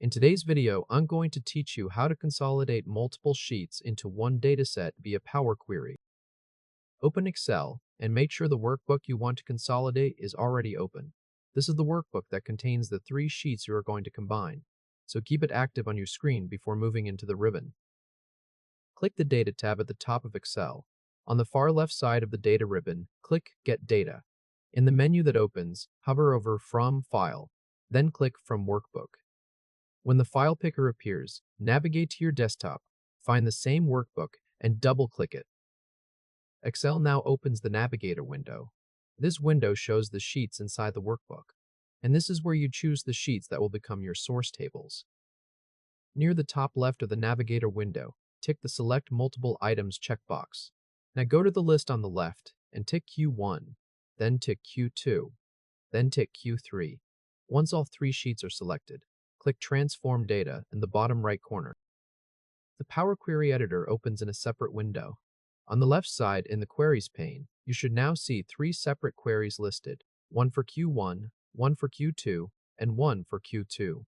In today's video, I'm going to teach you how to consolidate multiple sheets into one dataset via Power Query. Open Excel and make sure the workbook you want to consolidate is already open. This is the workbook that contains the 3 sheets you are going to combine, so keep it active on your screen before moving into the ribbon. Click the Data tab at the top of Excel. On the far left side of the Data ribbon, click Get Data. In the menu that opens, hover over From File, then click From Workbook. When the file picker appears, navigate to your desktop, find the same workbook, and double-click it. Excel now opens the Navigator window. This window shows the sheets inside the workbook, and this is where you choose the sheets that will become your source tables. Near the top left of the Navigator window, tick the Select Multiple Items checkbox. Now go to the list on the left and tick Q1, then tick Q2, then tick Q3. Once all 3 sheets are selected, click Transform Data in the bottom right corner. The Power Query Editor opens in a separate window. On the left side in the Queries pane, you should now see 3 separate queries listed, one for Q1, one for Q2, and one for Q2.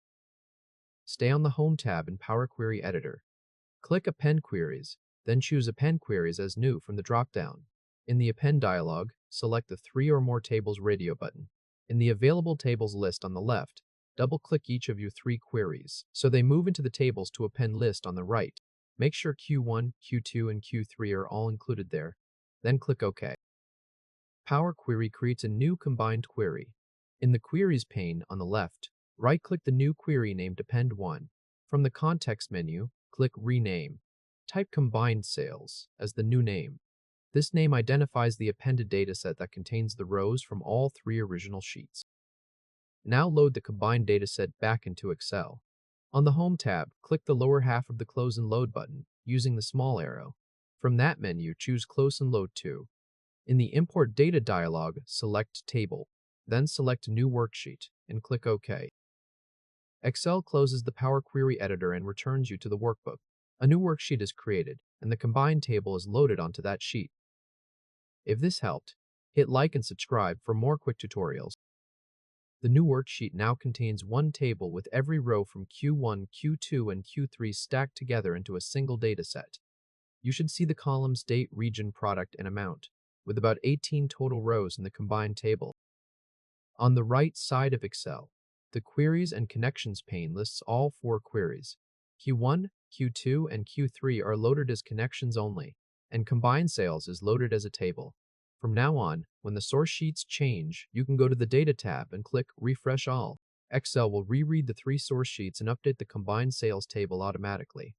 Stay on the Home tab in Power Query Editor. Click Append Queries, then choose Append Queries as New from the drop-down. In the Append dialog, select the 3 or more tables radio button. In the Available Tables list on the left, double-click each of your 3 queries, so they move into the Tables to Append list on the right. Make sure Q1, Q2, and Q3 are all included there, then click OK. Power Query creates a new combined query. In the Queries pane on the left, right-click the new query named Append 1. From the context menu, click Rename. Type Combined Sales as the new name. This name identifies the appended dataset that contains the rows from all 3 original sheets. Now load the combined dataset back into Excel. On the Home tab, click the lower half of the Close and Load button using the small arrow. From that menu, choose Close and Load to. In the Import Data dialog, select Table, then select New Worksheet and click OK. Excel closes the Power Query Editor and returns you to the workbook. A new worksheet is created, and the combined table is loaded onto that sheet. If this helped, hit like and subscribe for more quick tutorials. The new worksheet now contains one table with every row from Q1, Q2, and Q3 stacked together into a single dataset. You should see the columns Date, Region, Product, and Amount, with about 18 total rows in the combined table. On the right side of Excel, the Queries and Connections pane lists all 4 queries. Q1, Q2, and Q3 are loaded as connections only, and Combined Sales is loaded as a table. From now on, when the source sheets change, you can go to the Data tab and click Refresh All. Excel will reread the 3 source sheets and update the Combined Sales table automatically.